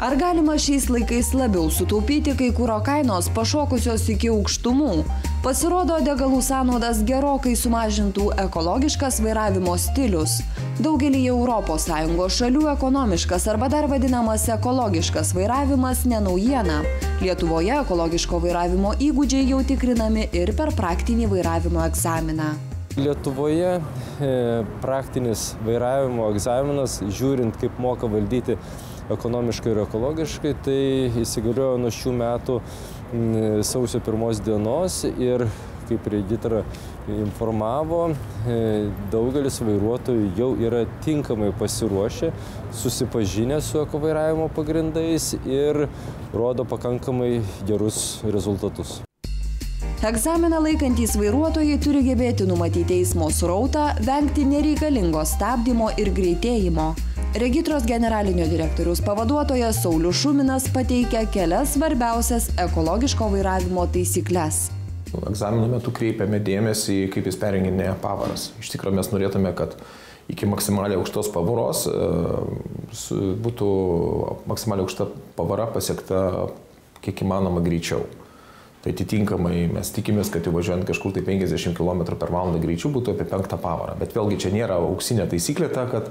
Ar galima šiais laikais labiau sutaupyti, kai kuro kainos pašokusios iki aukštumų? Pasirodo, degalų sąnaudas gerokai sumažintų ekologiškas vairavimo stilius. Daugelį ES šalių ekonomiškas arba dar vadinamas ekologiškas vairavimas ne naujiena. Lietuvoje ekologiško vairavimo įgūdžiai jau tikrinami ir per praktinį vairavimo egzaminą. Lietuvoje praktinis vairavimo egzaminas, žiūrint kaip moka valdyti ekonomiškai ir ekologiškai, tai įsigaliojo nuo šių metų sausio 1 dienos ir, kaip Regitra informavo, daugelis vairuotojų jau yra tinkamai pasiruošę, susipažinę su ekovairavimo pagrindais ir rodo pakankamai gerus rezultatus. Egzaminą laikantys vairuotojai turi gebėti numatyti eismo srautą, vengti nereikalingo stabdymo ir greitėjimo. Regitros generalinio direktoriaus pavaduotojas Saulius Šuminas pateikia kelias svarbiausias ekologiško vairavimo taisykles. Egzamino metu kreipiame dėmesį, kaip jis perrenginėja pavaras. Iš tikrųjų mes norėtume, kad iki maksimaliai aukštos pavaros būtų maksimaliai aukšta pavara pasiekta kiek įmanoma greičiau. Tai atitinkamai mes tikimės, kad važiuojant kažkur tai 50 km/h greičiu būtų apie 5 pavarą. Bet vėlgi čia nėra auksinė taisyklė ta, kad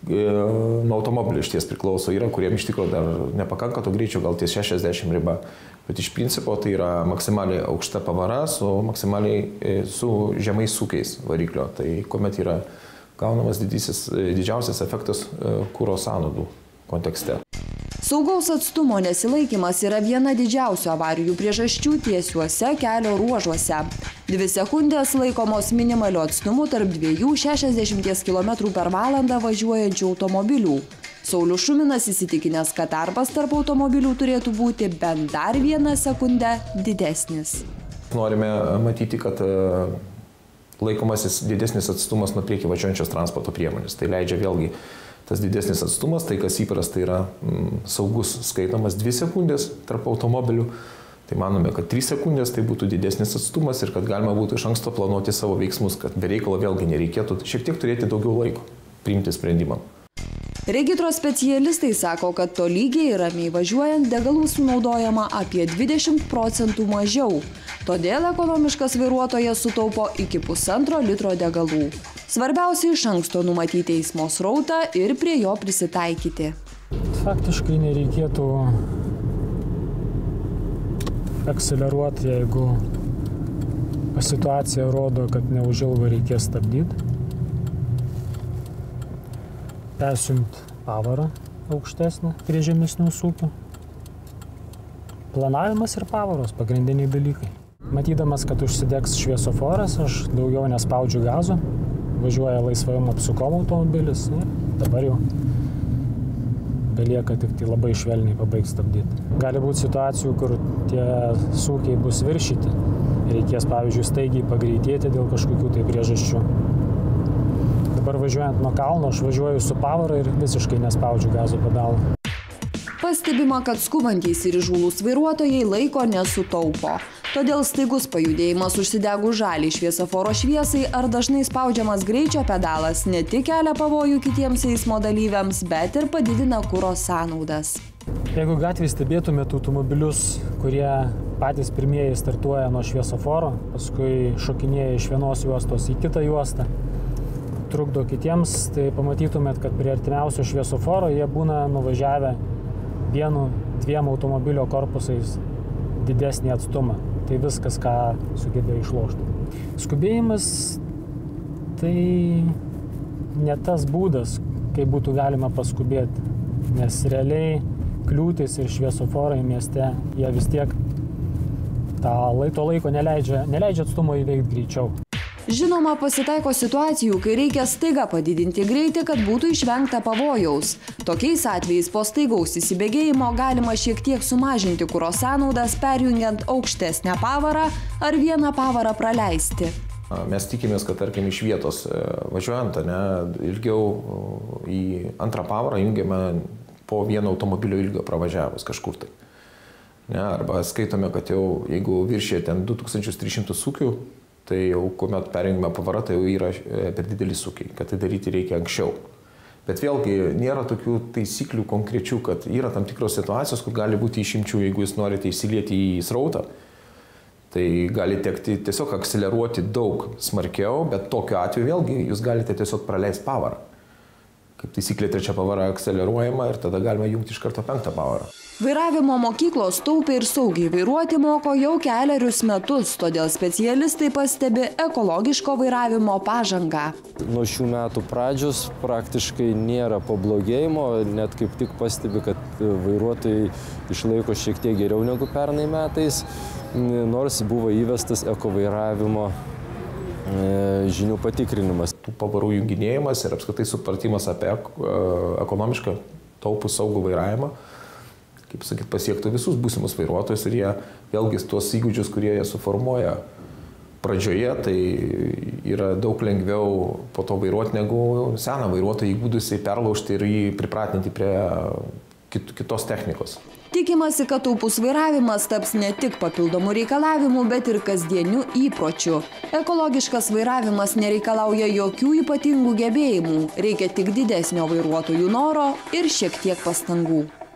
nuo automobilio išties priklauso. Yra, kuriem iš tikrųjų dar nepakanka to greičio, gal ties 60 riba. Bet iš principo tai yra maksimaliai aukšta pavara su žemais sūkiais variklio. Tai kuomet yra gaunamas didžiausias efektas kuro sąnaudų kontekste. Saugaus atstumo nesilaikymas yra viena didžiausių avarijų priežasčių tiesiuose kelio ruožuose. 2 sekundės laikomos minimaliu atstumu tarp 2–60 km/h važiuojančių automobilių. Saulius Šuminas įsitikinęs, kad tarpas tarp automobilių turėtų būti bent dar 1 sekundę didesnis. Norime matyti, kad laikomasis didesnis atstumas nuo priekį važiuojančios transporto priemonės. Tai leidžia vėlgi tas didesnis atstumas, tai kas įprastai yra saugus skaitomas 2 sekundės tarp automobilių. Tai manome, kad 3 sekundės tai būtų didesnis atstumas ir kad galima būtų iš anksto planuoti savo veiksmus, kad be reikalo vėlgi nereikėtų šiek tiek turėti daugiau laiko priimti sprendimą. Regitros specialistai sako, kad tolygiai ir ramiai važiuojant degalų sunaudojama apie 20% mažiau. Todėl ekonomiškas vairuotojas sutaupo iki 1,5 litro degalų. Svarbiausia iš anksto numatyti eismo srautą ir prie jo prisitaikyti. Faktiškai nereikėtų akceleruoti, jeigu situacija rodo, kad neužilgo reikės stabdyti. Persijungti pavarą aukštesnę prie žemesnių sūkių. Planavimas ir pavaros pagrindiniai dalykai. Matydamas, kad užsidegs šviesoforas, aš daugiau nespaudžiu gazo, važiuoja laisvajam apsukom automobilis ir dabar jau belieka tik tai labai švelniai pabaigti stabdyti. Gali būti situacijų, kur tie sūkiai bus viršyti. Reikės, pavyzdžiui, staigiai pagreitėti dėl kažkokių tai priežasčių. Dabar važiuojant nuo kalno, aš važiuoju su pavara ir visiškai nespaudžiu gazo pedalą. Pastebima, kad skubantys ir įžūlūs vairuotojai laiko nesutaupo. Todėl staigus pajudėjimas užsidegus žaliai šviesoforo šviesai ar dažnai spaudžiamas greičio pedalas ne tik kelia pavojų kitiems eismo dalyviams, bet ir padidina kuro sąnaudas. Jeigu gatvėje stebėtumėte automobilius, kurie patys pirmieji startuoja nuo šviesoforo, paskui šokinėja iš vienos juostos į kitą juostą, trukdo kitiems, tai pamatytumėt, kad prie artimiausio šviesoforo jie būna nuvažiavę 1–2 automobilio korpusais didesnį atstumą. Tai viskas, ką sugebėjo išlošti. Skubėjimas tai ne tas būdas, kaip būtų galima paskubėti, nes realiai kliūtis ir šviesoforai mieste, jie vis tiek to laiko neleidžia atstumo įveikti greičiau. Žinoma, pasitaiko situacijų, kai reikia staiga padidinti greitį, kad būtų išvengta pavojaus. Tokiais atvejais po staigaus įsibėgėjimo galima šiek tiek sumažinti kuro sąnaudas, perjungiant aukštesnę pavarą ar 1 pavarą praleisti. Mes tikimės, kad tarkim iš vietos važiuojant, ilgiau į 2 pavarą jungiame po 1 automobilio ilgio pravažiavus kažkur tai. Arba skaitome, kad jau jeigu viršė ten 2300 sūkių, tai jau kuomet perjungime pavarą, tai jau yra per didelis sūkiai, kad tai daryti reikia anksčiau. Bet vėlgi nėra tokių taisyklių konkrečių, kad yra tam tikros situacijos, kur gali būti išimčių, jeigu jūs norite įsilieti į srautą. Tai gali tekti tiesiog akseleruoti daug smarkiau, bet tokiu atveju vėlgi jūs galite tiesiog praleisti pavarą. Kaip taisyklė, 3 pavara akseleruojama ir tada galima jungti iš karto 5 pavarą. Vairavimo mokyklos taupiai ir saugiai vairuoti moko jau 4 metus, todėl specialistai pastebi ekologiško vairavimo pažangą. Nuo šių metų pradžios praktiškai nėra pablogėjimo, net kaip tik pastebi, kad vairuotojai išlaiko šiek tiek geriau negu pernai metais, nors buvo įvestas ekovairavimo žinių patikrinimas. Tų pavarų junginėjimas ir apskritai supratimas apie ekonomišką taupų saugų vairavimą, kaip sakyt, pasiektų visus būsimus vairuotojus ir jie vėlgi tuos įgūdžius, kurie jie suformuoja pradžioje, tai yra daug lengviau po to vairuoti negu seną vairuotoją įgūdusiai perlaužti ir jį pripratinti prie kitos technikos. Tikimasi, kad taupus vairavimas taps ne tik papildomų reikalavimų, bet ir kasdieniu įpročiu. Ekologiškas vairavimas nereikalauja jokių ypatingų gebėjimų, reikia tik didesnio vairuotojų noro ir šiek tiek pastangų.